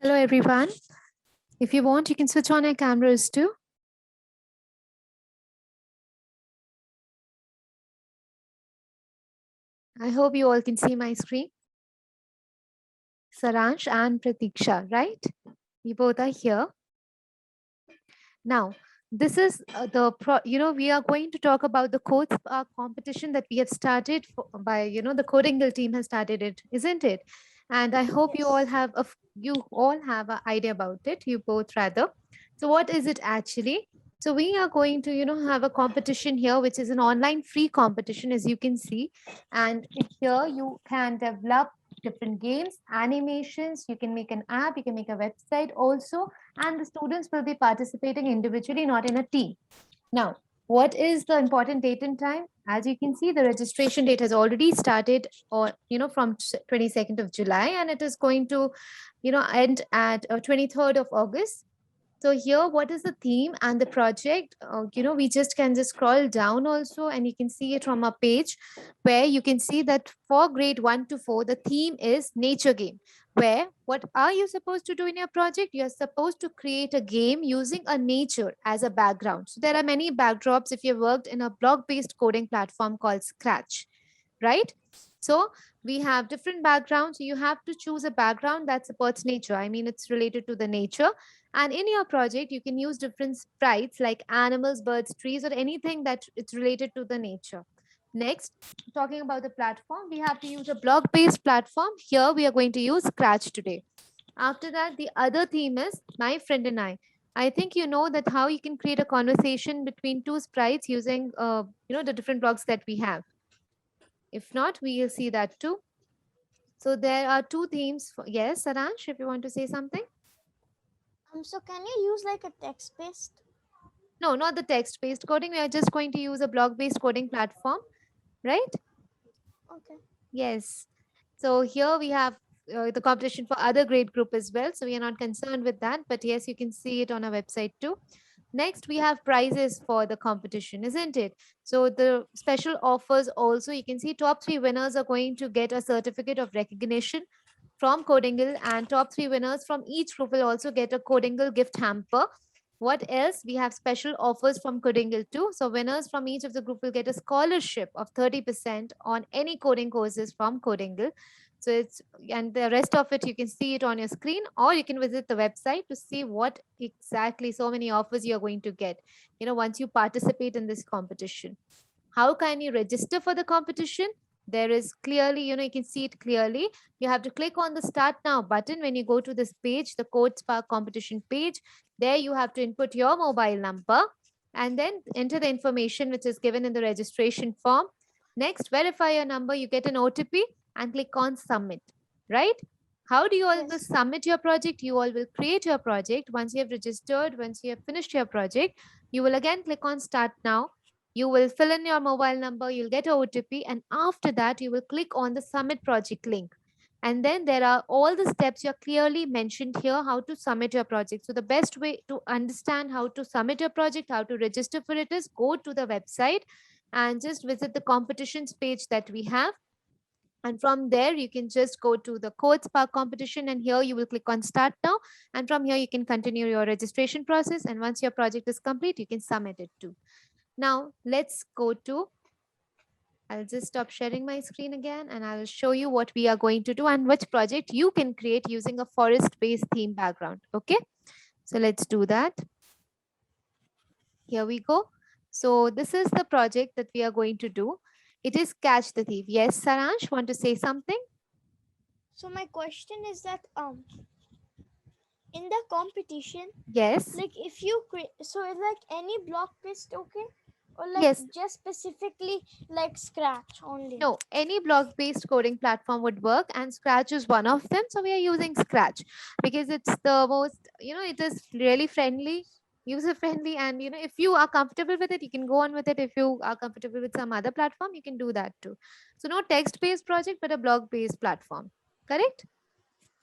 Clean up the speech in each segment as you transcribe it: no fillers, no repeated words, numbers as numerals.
Hello everyone. If you want, you can switch on your cameras too. I hope you all can see my screen. Saransh and Pratiksha, right? We both are here. Now, this is we are going to talk about the code competition that we have started the Coding Guild team has started it, isn't it? And I hope you all Yes. have an idea about it. You both rather. So what is it actually? So we are going to have a competition here, which is an online free competition, as you can see. And here you can develop different games, animations. You can make an app. You can make a website also, and the students will be participating individually, not in a team. Now, what is the important date and time? As you can see, the registration date has already started, or from 22nd of July, and it is going to end at 23rd of August. So here, what is the theme and the project? We just scroll down also, and you can see it from a page where you can see that for grade 1 to 4, the theme is nature game. Where what are you supposed to do in your project? You are supposed to create a game using a nature as a background. So there are many backdrops if you worked in a block-based coding platform called Scratch, right? So we have different backgrounds. You have to choose a background that supports nature. I mean, it's related to the nature. And in your project, you can use different sprites like animals, birds, trees, or anything that it's related to the nature. Next, talking about the platform, we have to use a blog-based platform. Here, we are going to use Scratch today. After that, the other theme is my friend and I. I think you know that how you can create a conversation between two sprites using the different blocks that we have. If not, we will see that too. So there are two themes. Yes, Saransh, if you want to say something. So can you use like a text based? No, not the text-based coding. We are just going to use a blog-based coding platform, right? Okay. Yes. So here we have the competition for other grade group as well. So we are not concerned with that. But yes, you can see it on our website too. Next, we have prizes for the competition, isn't it? So the special offers also, you can see top three winners are going to get a certificate of recognition from Codingle, and top three winners from each group will also get a Codingle gift hamper. What else? We have special offers from Codingle too. So winners from each of the group will get a scholarship of 30% on any coding courses from Codingle. So it's, and the rest of it, you can see it on your screen, or you can visit the website to see what exactly so many offers you're going to get, once you participate in this competition. How can you register for the competition? There is clearly, you can see it clearly. You have to click on the start now button when you go to this page, the Code Spark competition page. There you have to input your mobile number and then enter the information which is given in the registration form. Next, verify your number, you get an OTP and click on submit, right? How do you all will Yes. submit your project? You all will create your project. Once you have registered, once you have finished your project, you will again click on start now. You will fill in your mobile number, you'll get a OTP, and after that, you will click on the submit project link. And then there are all the steps you're clearly mentioned here how to submit your project. So the best way to understand how to submit your project, how to register for it is go to the website and just visit the competitions page that we have. And from there, you can just go to the Code Spark competition, and here you will click on start now. And from here, you can continue your registration process. And once your project is complete, you can submit it too. Now, let's go to, I'll just stop sharing my screen again and I'll show you what we are going to do and which project you can create using a forest-based theme background. Okay, so let's do that. Here we go. So this is the project that we are going to do. It is Catch the Thief. Yes, Saransh, want to say something? So my question is that in the competition, Yes. like if you create, so it's like any block based, okay, or like Yes. just specifically like Scratch only. No, any block-based coding platform would work, and Scratch is one of them. So we are using Scratch because it's the most, it is really friendly, user-friendly, and if you are comfortable with it, you can go on with it. If you are comfortable with some other platform, you can do that too. So no text-based project, but a blog-based platform. Correct?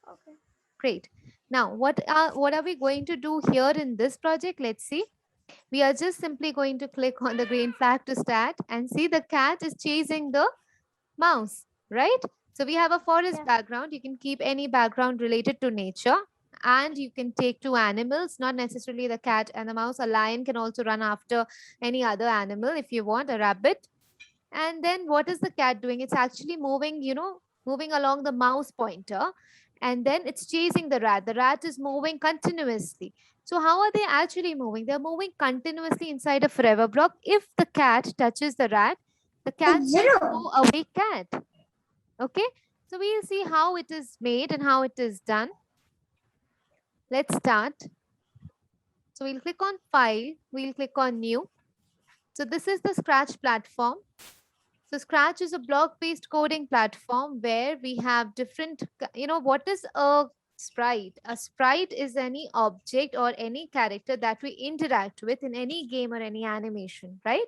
Okay. Great. Now, what are we going to do here in this project? Let's see. We are just simply going to click on the green flag to start and see the cat is chasing the mouse, right? So we have a forest Yeah. background. You can keep any background related to nature. and you can take two animals, not necessarily the cat and the mouse. A lion can also run after any other animal if you want, a rabbit. And then what is the cat doing? It's actually moving, moving along the mouse pointer. And then it's chasing the rat. The rat is moving continuously. So how are they actually moving? They're moving continuously inside a forever block. If the cat touches the rat, the cat says, go away, cat. Okay. So we'll see how it is made and how it is done. Let's start. So we'll click on file. We'll click on new. So this is the Scratch platform. So Scratch is a block-based coding platform where we have different, what is a sprite? A sprite is any object or any character that we interact with in any game or any animation, right?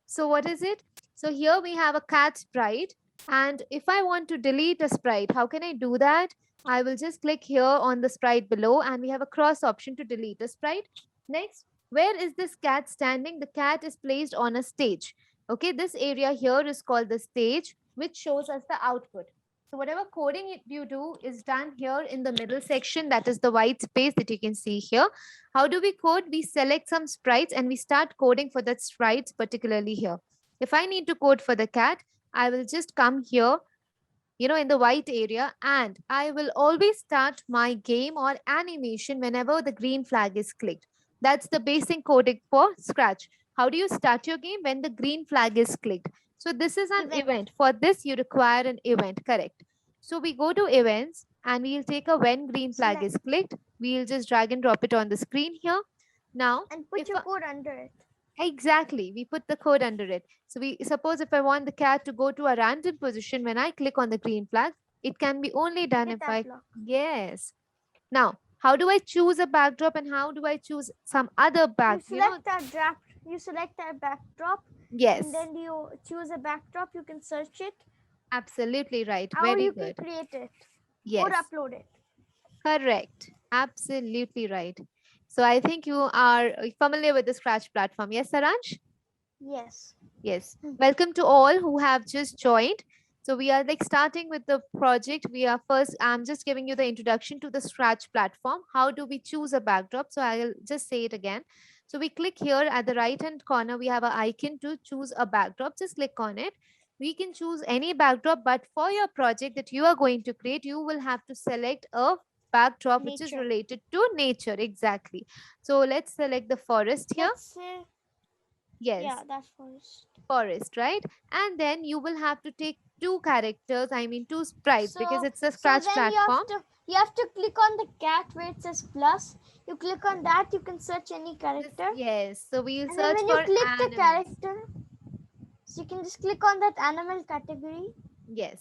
So what is it? So here we have a cat sprite. And if I want to delete a sprite, how can I do that? I will just click here on the sprite below and we have a cross option to delete a sprite. Next, where is this cat standing? The cat is placed on a stage. Okay, this area here is called the stage, which shows us the output. So whatever coding you do is done here in the middle section. That is the white space that you can see here. How do we code? We select some sprites and we start coding for that sprites particularly here. If I need to code for the cat, I will just come here, in the white area, and I will always start my game or animation whenever the green flag is clicked. That's the basic coding for Scratch. How do you start your game? When the green flag is clicked. So this is an event. For this, you require an event, correct? So we go to events and we'll take a when green flag is clicked. We'll just drag and drop it on the screen here. Now, and put your code under it. Exactly. We put the code under it. So we suppose if I want the cat to go to a random position, when I click on the green flag, it can be only done if I, yes. Now, how do I choose a backdrop and how do I choose some other You select that backdrop. Yes. And then you choose a backdrop. You can search it. Absolutely right. Or Very you good. can create it. Yes. Or upload it. Correct. Absolutely right. So I think you are familiar with the Scratch platform. Yes, Saransh? Yes. Yes. Welcome to all who have just joined. So we are like starting with the project. I'm just giving you the introduction to the Scratch platform. How do we choose a backdrop? So I'll just say it again. So we click here at the right hand corner. We have an icon to choose a backdrop. Just click on it. We can choose any backdrop, but for your project that you are going to create, you will have to select a backdrop which is related to nature. Exactly. So let's select the forest here. Yes. Yeah, that's forest. Forest, right? And then you will have to take two characters, two sprites, because it's a Scratch platform. You have to click on the cat where it says plus. You click on that, you can search any character. Yes. So we'll and search when for you click animals. the character, so you can just click on that animal category. Yes.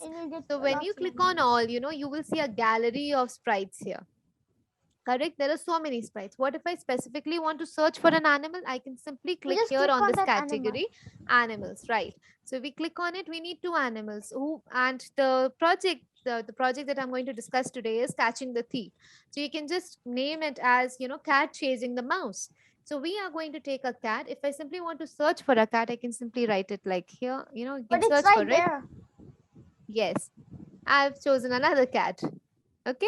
So when you click on all, you will see a gallery of sprites here. Correct. There are so many sprites. What if I specifically want to search for an animal? I can simply click here on this category, animals, right? So we click on it. We need two animals. And the project, the project that I'm going to discuss today is Catching the Thief. So you can just name it as, cat chasing the mouse. So we are going to take a cat. If I simply want to search for a cat, I can simply write it like here. You can search for it. Yes. I've chosen another cat. Okay.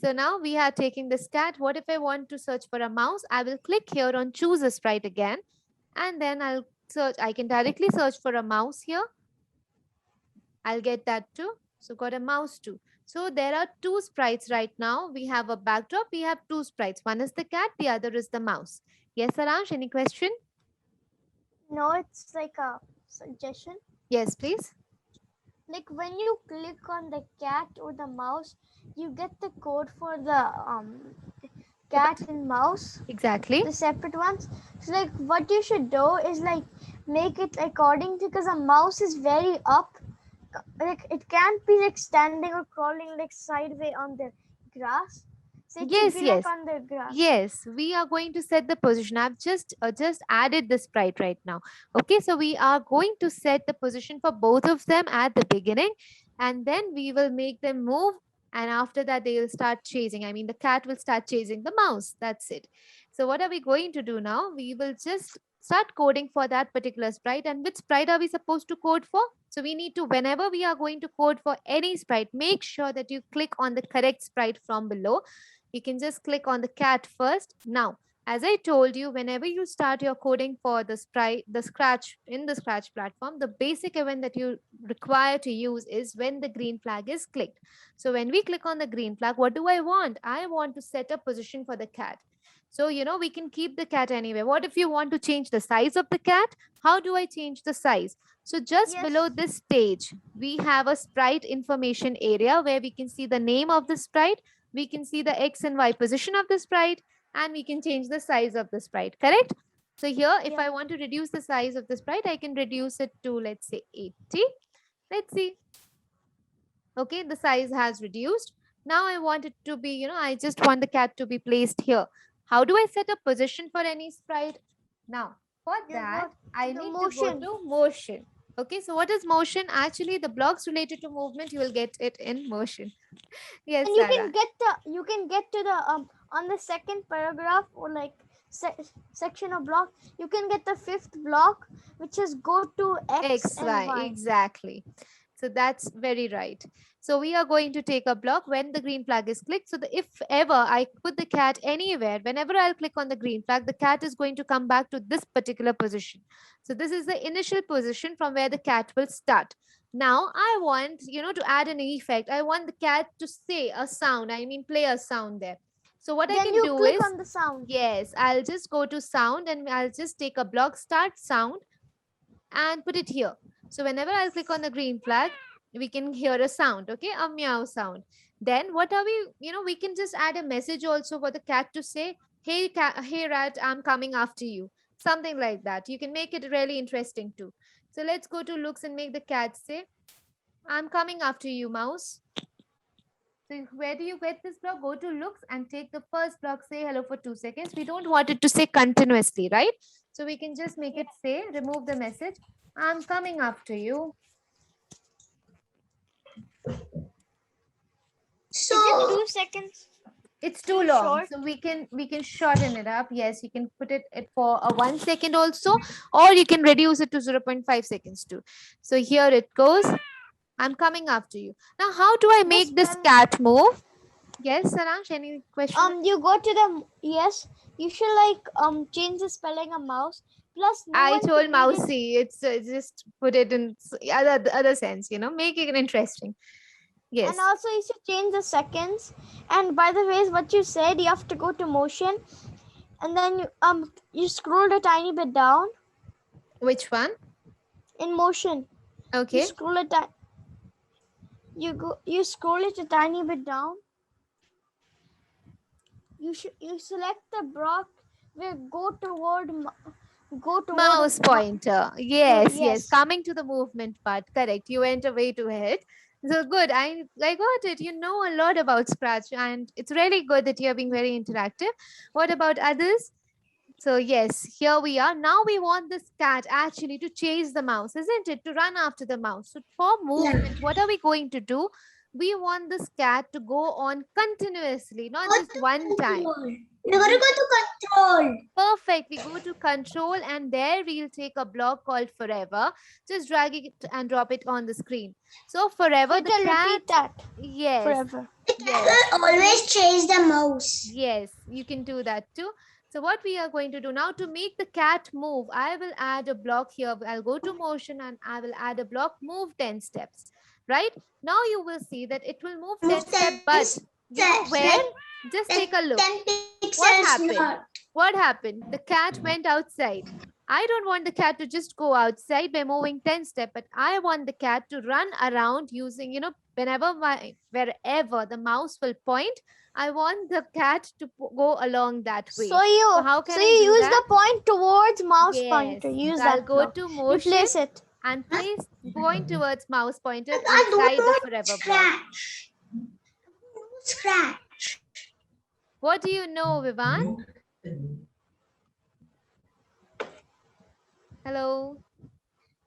So now we are taking this cat. What if I want to search for a mouse? I will click here on choose a sprite again. And then I'll search. I can directly search for a mouse here. I'll get that too. So got a mouse too. So there are two sprites right now. We have a backdrop. We have two sprites. One is the cat. The other is the mouse. Yes, Saransh, any question? No, it's like a suggestion. Yes, please. Like when you click on the cat or the mouse, you get the code for the cat and mouse. Exactly. The separate ones. So like what you should do is like make it according to, because a mouse is very up. Like it can't be like standing or crawling like sideways on the grass. So it yes, should be yes. like on the grass. Yes, we are going to set the position. I've just added the sprite right now. Okay, so we are going to set the position for both of them at the beginning, and then we will make them move. And after that, they will start chasing. The cat will start chasing the mouse. That's it. So what are we going to do now? We will just start coding for that particular sprite. And which sprite are we supposed to code for? So we need to, whenever we are going to code for any sprite, make sure that you click on the correct sprite from below. You can just click on the cat first. Now, as I told you, whenever you start your coding for the sprite, the Scratch in the Scratch platform, the basic event that you require to use is when the green flag is clicked. So when we click on the green flag, what do I want? I want to set a position for the cat. So, we can keep the cat anywhere. What if you want to change the size of the cat? How do I change the size? So just Yes. below this page, we have a sprite information area where we can see the name of the sprite, we can see the X and Y position of the sprite, and we can change the size of the sprite, correct? So here, if Yeah. I want to reduce the size of the sprite, I can reduce it to, let's say, 80. Let's see. Okay, the size has reduced. Now I want it to be, I just want the cat to be placed here. How do I set a position for any sprite? Now, for You that, go I the need motion. to go to motion. Okay, so what is motion? Actually, the blocks related to movement, you will get it in motion. Yes, And Sarah. you can get to the on the second paragraph or like section of block. You can get the fifth block, which is go to X X, and Y, Y. exactly. So that's very right. So we are going to take a block when the green flag is clicked. So if ever I put the cat anywhere, whenever I'll click on the green flag, the cat is going to come back to this particular position. So this is the initial position from where the cat will start. Now I want, to add an effect. I want the cat to say a sound. I mean, play a sound there. So what I Then can you do click is, on the sound. yes, I'll just go to sound and I'll just take a block start sound and put it here. So whenever I'll click on the green flag, we can hear a sound, okay? A meow sound. Then what are we, we can just add a message also for the cat to say, hey, cat, hey, rat, I'm coming after you. Something like that. You can make it really interesting too. So let's go to looks and make the cat say, I'm coming after you, mouse. So where do you get this block? Go to looks and take the first block, say hello for 2 seconds. We don't want it to say continuously, right? So we can just make it say, remove the message. I'm coming after you. So is it 2 seconds? It's too Too long. short? So we can shorten it up. Yes, you can put it for a 1 second also, or you can reduce it to 0.5 seconds too. So here it goes. I'm coming after you. Now, how do I make this cat move? Yes, Saransh, any question? You go to the yes. You should like change the spelling of mouse. Plus, no I one told can read it. mousy. It's just put it in other sense. Make it interesting. Yes. And also, you should change the seconds. And by the way, what you said, you have to go to motion, and then you scroll a tiny bit down. Which one? In motion. Okay. You scroll it. You scroll it a tiny bit down. You select the block where go toward Mouse pointer. Yes, yes. yes. Coming to the movement part. Correct. You went away to it. So good. I got it. You know a lot about Scratch, and it's really good that you're being very interactive. What about others? So yes, here we are. Now we want this cat actually to chase the mouse, isn't it? To run after the mouse. So for movement, what are we going to do? We want this cat to go on continuously, not just one time. We're going to go to control. Perfect. We go to control and there we'll take a block called forever. Just drag it and drop it on the screen. So forever So the cat. repeat that. Yes. Forever. Yes. Will always chase the mouse. Yes, you can do that too. So what we are going to do now to make the cat move, I will add a block here. I'll go to motion and I will add a block, move 10 steps, right? Now you will see that it will move 10 steps, but you know where? Just take a look. What happened? What happened? The cat went outside. I don't want the cat to just go outside by moving 10 steps, but I want the cat to run around using, wherever the mouse will point, I want the cat to go along that way. So how can so I you do use that? the point towards mouse Yes. pointer. Use I'll that. go block. to You motion place it. and place point towards mouse pointer inside the forever block. Scratch. What do you know, Vivan? Hello.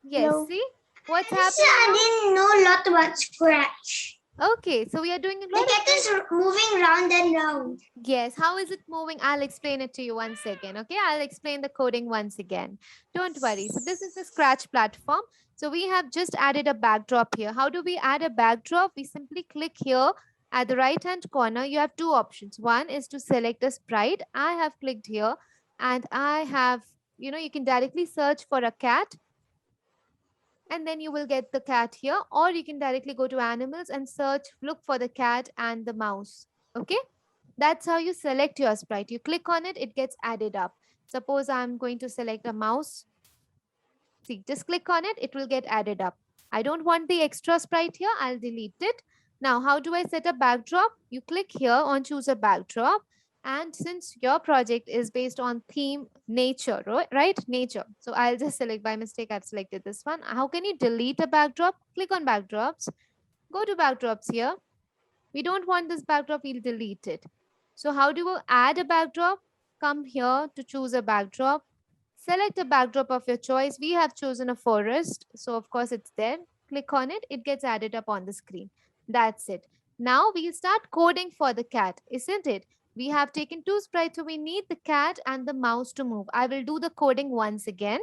Yes. Hello. See what's happening? I didn't know a lot about Scratch. Okay, so we are doing a lot. The cat is moving round and round. Yes, how is it moving? I'll explain it to you once again. Okay, I'll explain the coding once again. Don't worry. So this is the Scratch platform. So we have just added a backdrop here. How do we add a backdrop? We simply click here At the right hand corner, you have two options. One is to select a sprite. I have clicked here and I have, you can directly search for a cat and then you will get the cat here, or you can directly go to animals and search, look for the cat and the mouse. Okay, that's how you select your sprite. You click on it, it gets added up. Suppose I'm going to select a mouse. See, just click on it, it will get added up. I don't want the extra sprite here, I'll delete it. Now, how do I set a backdrop? You click here on choose a backdrop. And since your project is based on theme nature, right? Nature. So I'll just select, by mistake, I've selected this one. How can you delete a backdrop? Click on backdrops. Go to backdrops here. We don't want this backdrop, we'll delete it. So how do you add a backdrop? Come here to choose a backdrop. Select a backdrop of your choice. We have chosen a forest. So of course it's there. Click on it. It gets added up on the screen. That's it. Now we'll start coding for the cat, isn't it? We have taken two sprites, so we need the cat and the mouse to move. I will do the coding once again.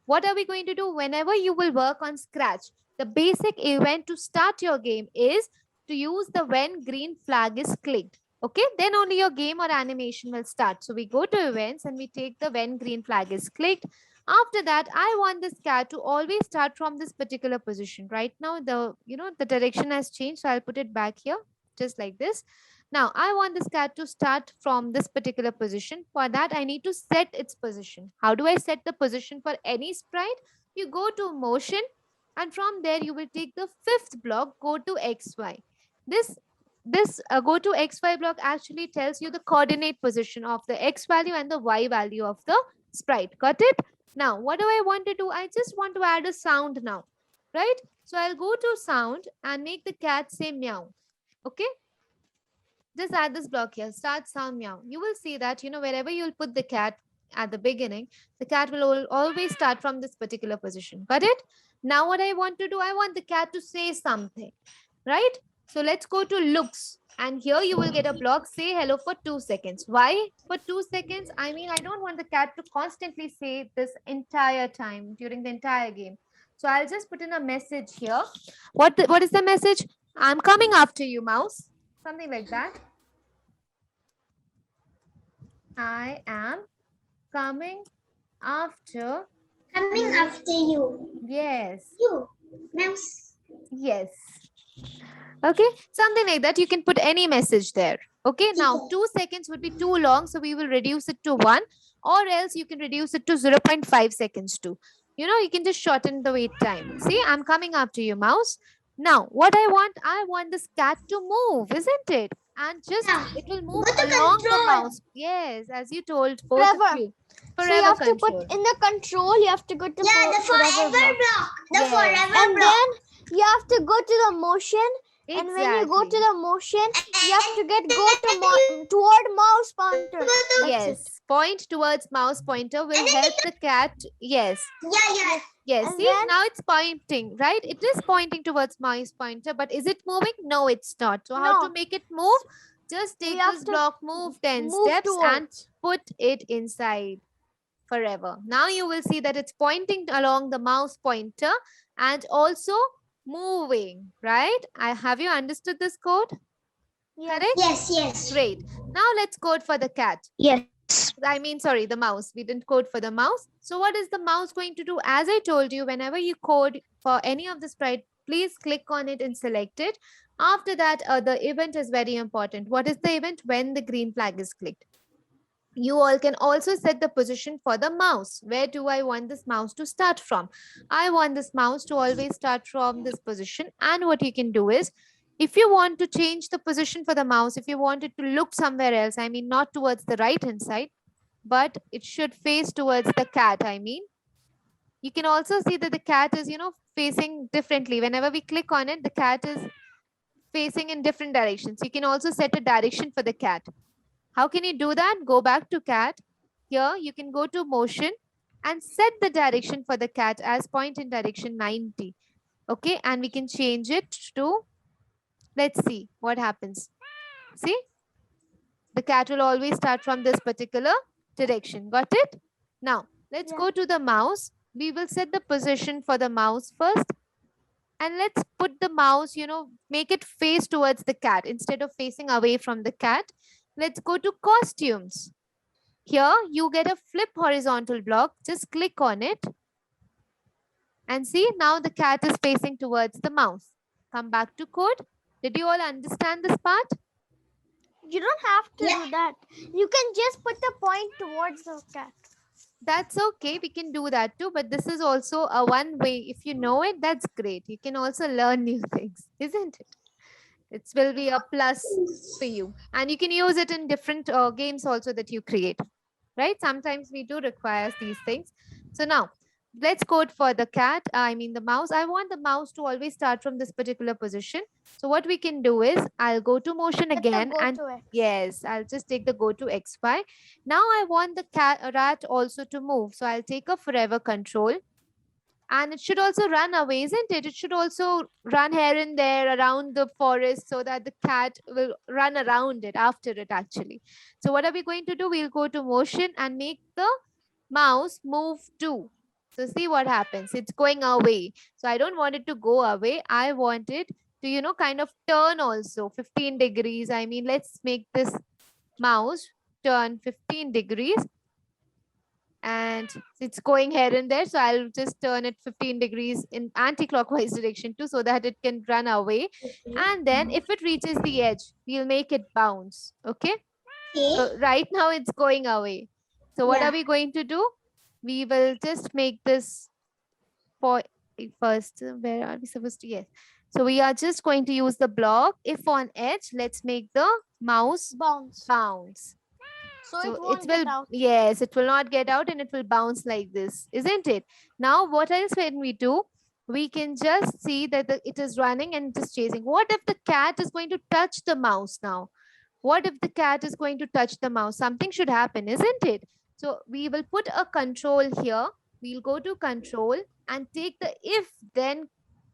What are we going to do? Whenever you will work on Scratch, the basic event to start your game is to use the when green flag is clicked. Okay, then only your game or animation will start. So we go to events and we take the when green flag is clicked. After that, I want this cat to always start from this particular position. Right now, the direction has changed. So I'll put it back here, just like this. Now, I want this cat to start from this particular position. For that, I need to set its position. How do I set the position for any sprite? You go to motion and from there you will take the fifth block, go to XY. This go to XY block actually tells you the coordinate position of the X value and the Y value of the sprite. Got it? Now, what do I want to do? I just want to add a sound now, right? So I'll go to sound and make the cat say meow. Okay, just add this block here, start sound meow. You will see that, wherever you'll put the cat at the beginning, the cat will always start from this particular position. Got it? Now what I want to do, I want the cat to say something, right? So let's go to looks. And here you will get a block, say hello for 2 seconds. Why for 2 seconds? I mean, I don't want the cat to constantly say this entire time during the entire game. So I'll just put in a message here. What is the message? I'm coming after you, mouse. Something like that. I am coming after. Coming after you. Yes. You. Mouse. Yes. Okay. Something like that. You can put any message there. Okay. Now, 2 seconds would be too long. So we will reduce it to 1, or else you can reduce it to 0.5 seconds too. You can just shorten the wait time. See, I'm coming after you, mouse. Now, what I want this cat to move, isn't it? And just it will move along the mouse. Yes, as you told both of you. So you have to put in the control, you have to go to the forever block. The forever and block. then you have to go to the motion. Exactly. And when you go to the motion, you have to toward mouse pointer. Yes, point towards mouse pointer will help the cat. Yes. Yeah. Yes, And see, now it's pointing, right? It is pointing towards mouse pointer, but is it moving? No, it's not. So how to make it move? Just take this block, move 10 steps and put it inside forever. Now you will see that it's pointing along the mouse pointer and also moving, right? Have you understood this code? Yes. Correct? Yes. Great. Now let's code for the cat. Yes. Sorry, the mouse. We didn't code for the mouse. So what is the mouse going to do? As I told you, whenever you code for any of the sprite, please click on it and select it. After that, the event is very important. What is the event? When the green flag is clicked. You all can also set the position for the mouse. Where do I want this mouse to start from? I want this mouse to always start from this position. And what you can do is, if you want to change the position for the mouse, if you want it to look somewhere else, I mean, not towards the right hand side, but it should face towards the cat, I mean. You can also see that the cat is, facing differently. Whenever we click on it, the cat is facing in different directions. You can also set a direction for the cat. How can you do that? Go back to cat. Here, you can go to motion and set the direction for the cat as point in direction 90. Okay, and we can change it to, let's see what happens. See, the cat will always start from this particular direction. Got it? Now, let's go to the mouse. We will set the position for the mouse first. And let's put the mouse, make it face towards the cat instead of facing away from the cat. Let's go to costumes. Here you get a flip horizontal block. Just click on it. And see, now the cat is facing towards the mouse. Come back to code. Did you all understand this part? You don't have to Yeah. do that. You can just put the point towards the cat. That's okay. We can do that too. But this is also a one way. If you know it, that's great. You can also learn new things, isn't it? It will be a plus for you. And you can use it in different games also that you create, right? Sometimes we do require these things. So now let's code for the cat. I mean the mouse. I want the mouse to always start from this particular position. So what we can do is I'll go to motion Let the again go and to X. yes, I'll just take the go to XY. Now I want the rat also to move. So I'll take a forever control. And it should also run away, isn't it? It should also run here and there around the forest so that the cat will run around it after it actually. So what are we going to do? We'll go to motion and make the mouse move too. So see what happens. It's going away. So I don't want it to go away. I want it to, kind of turn also 15 degrees. I mean, let's make this mouse turn 15 degrees. And it's going here and there. So I'll just turn it 15 degrees in anti-clockwise direction too, so that it can run away. And then if it reaches the edge, we'll make it bounce. Okay. Okay. So right now it's going away. So what Yeah. are we going to do? We will just make this for first. Where are we supposed to? Yes. So we are just going to use the block. If on edge, let's make the mouse Bounce. bounce. So, So it won't will, get out. yes, it will not get out and it will bounce like this, isn't it? Now, what else when we do? We can just see that it is running and it is chasing. What if the cat is going to touch the mouse now? What if the cat is going to touch the mouse? Something should happen, isn't it? So we will put a control here. We'll go to control and take the if then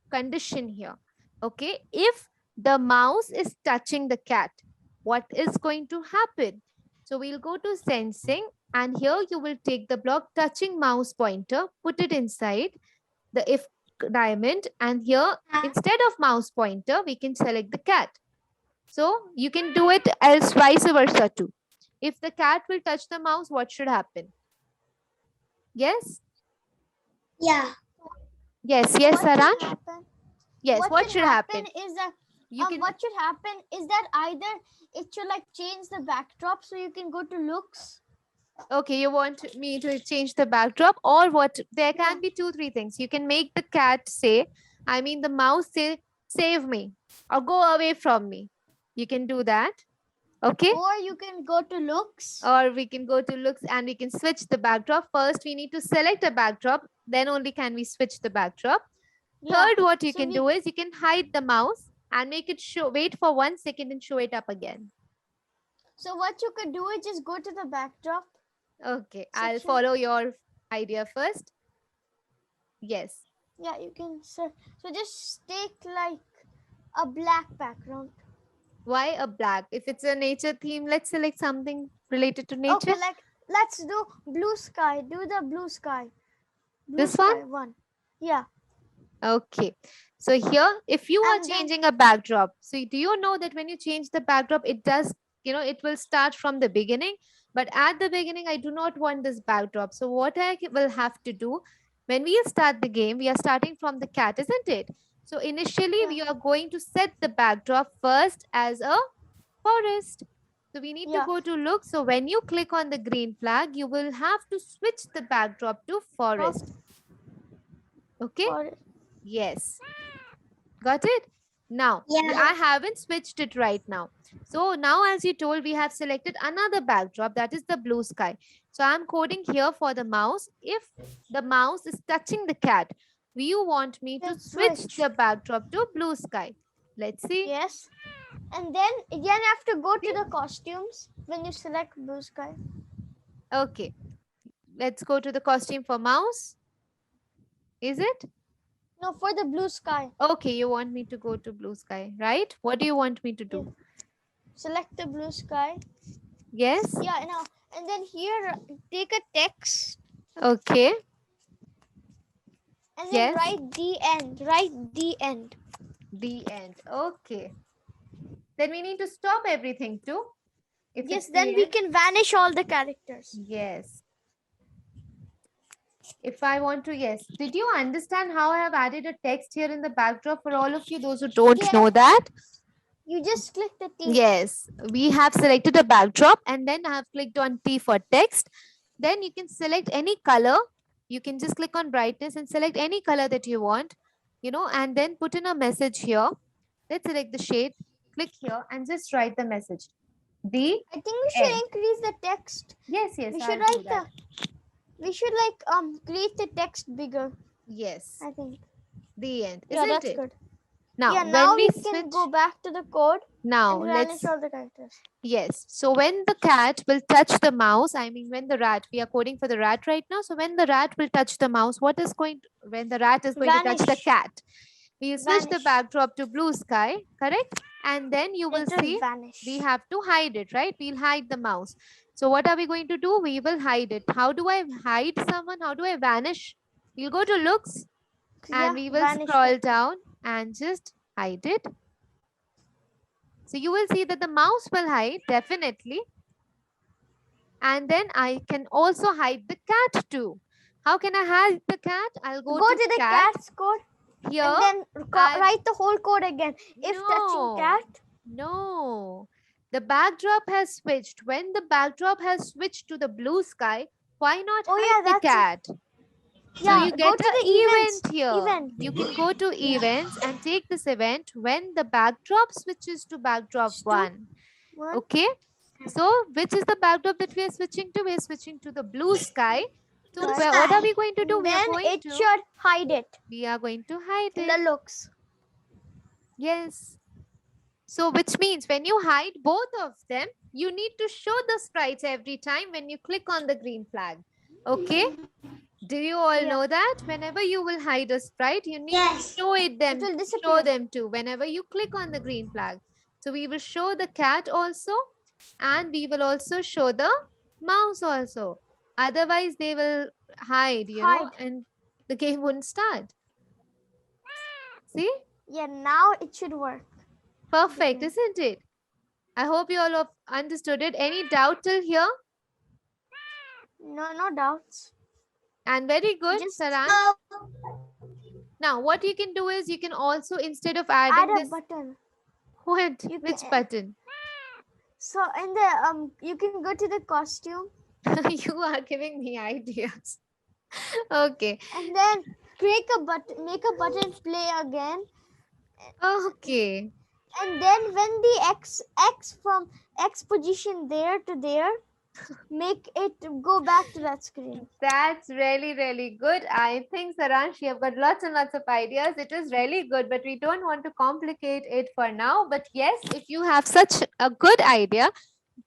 condition here. Okay, if the mouse is touching the cat, what is going to happen? So we'll go to sensing and here you will take the block touching mouse pointer, put it inside the if diamond, and here instead of mouse pointer, we can select the cat. So you can do it else vice versa too. If the cat will touch the mouse, what should happen? Yes? Yeah. Yes, What should Saransh? happen? Yes, what should happen? Is that You can what should happen is that either it should like change the backdrop, so you can go to looks. okay, you want me to change the backdrop or what? There can be 2-3 things. You can make the cat say, I mean the mouse say, save me or go away from me. You can do that. Okay. Or you can go to looks. Or we can go to looks and we can switch the backdrop. First, we need to select a backdrop. Then only can we switch the backdrop. Yeah. Third, what you So can we- do is you can hide the mouse and make it show, wait for 1 second and show it up again. So what you could do is just go to the backdrop. Okay, I'll Section. follow your idea first. Yes. Yeah, you can. So just take like a black background. Why a black? If it's a nature theme, let's select something related to nature. Okay, like let's do blue sky. Do the blue sky. Blue This sky one? Yeah. Okay. So here, if you are And then- changing a backdrop, so do you know that when you change the backdrop, it does, it will start from the beginning. But at the beginning, I do not want this backdrop. So what I will have to do, when we start the game, we are starting from the cat, isn't it? So initially, Yeah. we are going to set the backdrop first as a forest. So we need Yeah. to go to look. So when you click on the green flag, you will have to switch the backdrop to forest. Okay. Or- Yes. Got it? Now, Yeah. I haven't switched it right now. So now, as you told, we have selected another backdrop, that is the blue sky. So I'm coding here for the mouse. If the mouse is touching the cat, you want me to Then switch switch. the backdrop to blue sky. Let's see. Yes. And then again, you have to go to the costumes when you select blue sky. Okay. Let's go to the costume for mouse. Is it? No, for the blue sky. Okay, you want me to go to blue sky, right? What do you want me to do? Select the blue sky. Yes? Yeah, now and then here take a text. Okay. And then Yes. write the end. Write the end. The end. Okay. Then we need to stop everything too. If Yes, it's then the we end. can vanish all the characters. Yes. If I want to, yes. Did you understand how I have added a text here in the backdrop for all of you, those who don't know Yes. that? You just click the T. Yes, we have selected a backdrop and then I have clicked on T for text. Then you can select any color. You can just click on brightness and select any color that you want, and then put in a message here. Let's select the shade, click here and just write the message. The I think we should end. increase the text. Yes, We I'll should do write that. we should create the text bigger. Yes, I think. the end. Yeah, Isn't that's it? good. Now, Yeah, when now we we switch, can go back to the code now and let's vanish all the characters. Yes. So when the cat will touch the mouse, I mean, when the rat, we are coding for the rat right now. So when the rat will touch the mouse, when the rat is going to touch the Vanish. cat, we'll switch the Vanish. backdrop to blue sky, correct? And then you will It will see vanish. we have to hide it, right? We'll hide the mouse. So what are we going to do? We will hide it. How do I hide someone? How do I vanish? We'll go to looks and we will vanish scroll it. down and just hide it. So you will see that the mouse will hide definitely. And then I can also hide the cat too. How can I hide the cat? I'll go Go to to the cat cat's code here. and then I'll- write the whole code again. If touching No. cat, No, the backdrop has switched. When the backdrop has switched to the blue sky, why not Oh, hide yeah, the that's it. cat? So Yeah, you go get to an the events. event here. Event. You can go to events and take this event when the backdrop switches to backdrop To 1. one. Okay. So which is the backdrop that we are switching to? We are switching to the blue sky. So Blue what are sky. we going to do? Then it to should hide it we are going to hide in it. the looks. Yes. So which means when you hide both of them, you need to show the sprites every time when you click on the green flag. Okay. Do you all Yeah. know that? Whenever you will hide a sprite, you need Yes. to show it them, It will show disappear. them too. Whenever you click on the green flag. So we will show the cat also, and we will also show the mouse also. Otherwise, they will hide, Hide. and the game wouldn't start. See? Yeah, now it should work. Perfect, Okay. isn't it? I hope you all have understood it. Any doubt till here? No doubts. And very good, Just Saran. Now, what you can do is you can also, instead of add adding a this, button. what? You Which can- button? So in the you can go to the costume You are giving me ideas. Okay. and then make a button play again. Okay. And then when the x from x position there to there, make it go back to that screen. That's really, really good. I think, Saransh, you have got lots and lots of ideas. It is really good, but we don't want to complicate it for now. But yes, if you have such a good idea,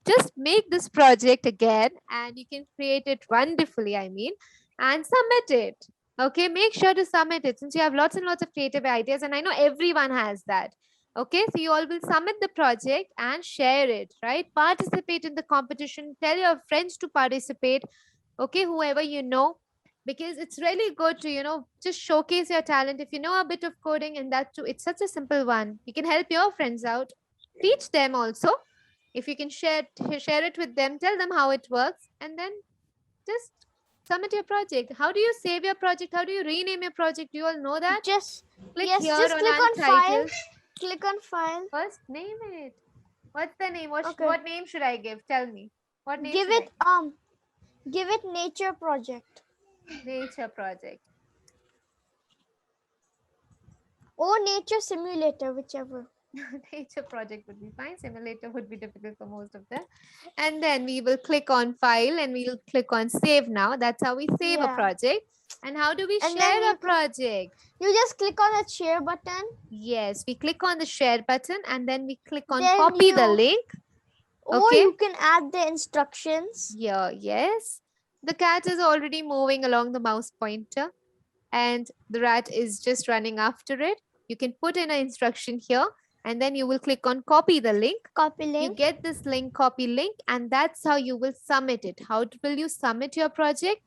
just make this project again and you can create it wonderfully, I mean, and submit it. Okay, make sure to submit it since you have lots and lots of creative ideas, and I know everyone has that. Okay, so you all will submit the project and share it, right? Participate in the competition, tell your friends to participate, okay, whoever you know, because it's really good to just showcase your talent. If you know a bit of coding, and that too, it's such a simple one, you can help your friends out, teach them also. If you can share it with them, tell them how it works, and then just submit your project. How do you save your project? How do you rename your project? Do you all know that? Just Click yes, here just on click on file. Untitled. Click on file. First, name it. What's the name? Okay. What name should I give? Tell me. What name Give should it give it nature project I? Nature project. or nature simulator, whichever. Nature project would be fine. Simulator would be difficult for most of them. And then we will click on file and we'll click on save now. That's how we save a Yeah. project. And how do we And then share you a project? You just click on the share button. Yes, we click on the share button and then we click on Then copy the you- link. Or Okay. you can add the instructions. Yeah, yes. The cat is already moving along the mouse pointer and the rat is just running after it. You can put in an instruction here and then you will click on copy the link. Copy You link. get this link, copy link, and that's how you will submit it. How will you submit your project?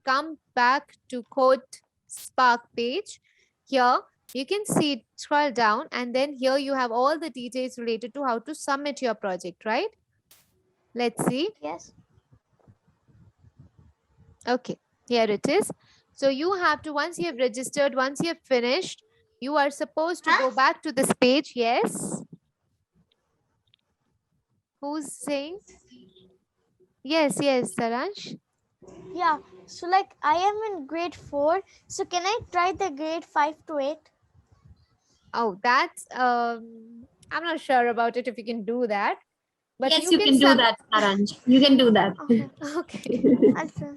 Come back to code Spark page. Here you can see, scroll down, and then here you have all the details related to how to submit your project, right? Let's see. Yes. Okay, here it is. So you have to, once you have registered, once you have finished, you are supposed to go back to this page. Yes. Who's saying? Yes, Saransh. Yeah. So like I am in grade 4. So can I try the grade 5 to 8? Oh, that's I'm not sure about it if you can do that. But Yes, you can do sub- that, Saranj. You can do that. Okay. Okay. Also,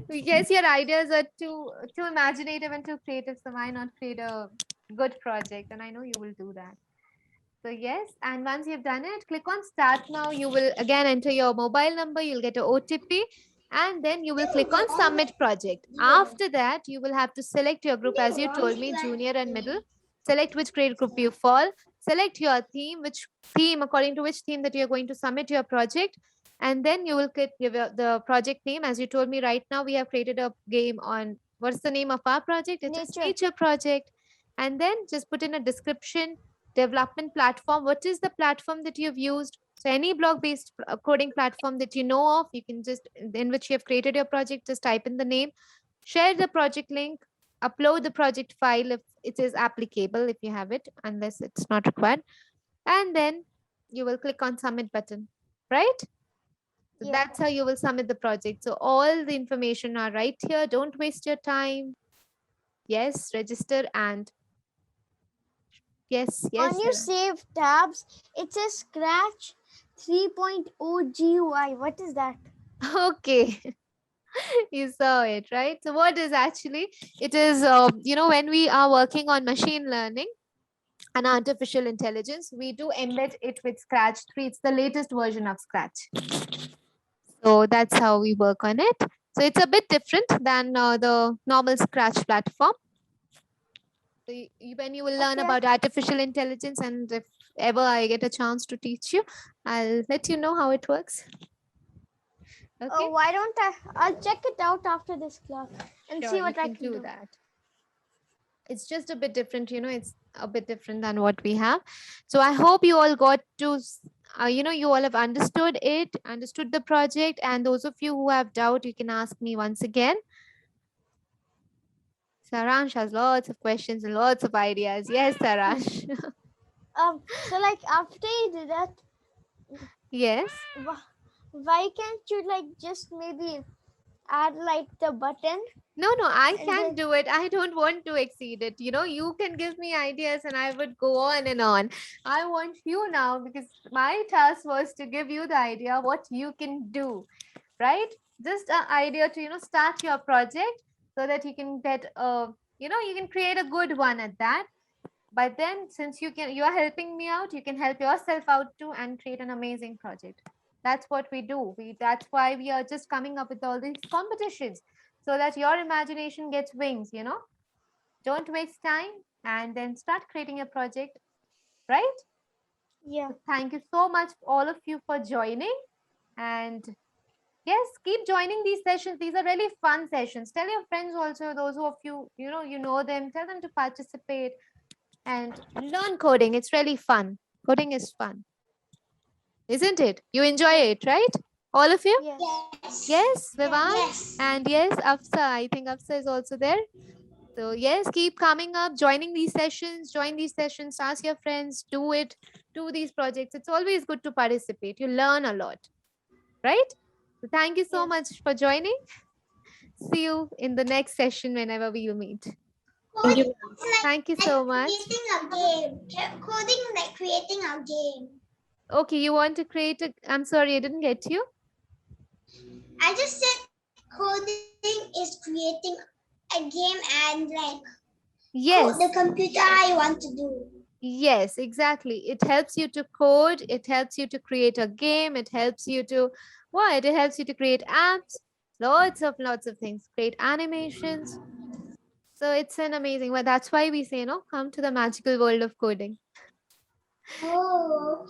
Yes, your ideas are too imaginative and too creative. So why not create a good project? And I know you will do that. So yes, and once you've done it, click on start now. You will again enter your mobile number. You'll get a OTP, and then you will click on submit project. After that, you will have to select your group as you told me, junior and middle. Select which grade group you fall. Select your theme, which theme, according to which theme that you're going to submit your project. And then you will give the project name. As you told me right now, we have created a game on what's the name of our project? It is Nature. nature project. And then just put in a description, development platform. What is the platform that you've used? So any blog based coding platform that you know of, you can just, in which you have created your project, just type in the name, share the project link, upload the project file if it is applicable, if you have it, unless it's not required. And then you will click on submit button, right? So Yeah. that's how you will submit the project. So all the information are right here. Don't waste your time. Yes, register and yes, on your Sarah. save tabs, it says Scratch 3.0 GUI. What is that? Okay. You saw it, right? So what is actually, it is, when we are working on machine learning and artificial intelligence, we do embed it with Scratch 3. It's the latest version of Scratch. So that's how we work on it. So it's a bit different than the normal Scratch platform. So when you will learn Okay. about artificial intelligence, and if ever I get a chance to teach you, I'll let you know how it works. Okay. Oh, why don't I'll check it out after this class and Sure, see you what I can can do. that. It's just a bit different, it's a bit different than what we have. So I hope you all got to, you all have understood it, understood the project. And those of you who have doubt, you can ask me once again. Saransh has lots of questions and lots of ideas. Yes, Saransh. So like after you do that, Yes. why can't you like just maybe add like the button? No, I And can't then- do it. I don't want to exceed it. You can give me ideas and I would go on and on. I want you now, because my task was to give you the idea what you can do, right? Just an idea to, start your project so that you can get you can create a good one at that. But then since you are helping me out, you can help yourself out too and create an amazing project. That's what we do. That's why we are just coming up with all these competitions, so that your imagination gets wings. Don't waste time, and then start creating a project, right? Yeah. Thank you so much, all of you, for joining. And yes, keep joining these sessions. These are really fun sessions. Tell your friends also, those of you, you know them, tell them to participate and learn coding. It's really fun. Coding is fun, isn't it? You enjoy it, right? All of you? Yes. Yes, Vivaan? Yes. And yes, Afsa. I think Afsa is also there. So yes, keep coming up, joining these sessions, join these sessions, ask your friends, do it, do these projects. It's always good to participate. You learn a lot, right? So thank you so Yes. much for joining. See you in the next session whenever we meet. Thank you. Thank you so much. Creating a game. Coding like creating a game. Okay, you want to create I'm sorry, I didn't get you. I just said coding is creating a game and like Yes. the computer I want to do. Yes, exactly. It helps you to code. It helps you to create a game. It helps you to what? It helps you to create apps. Lots of things. Create animations. So it's an amazing. Well, that's why we say, come to the magical world of coding. Oh,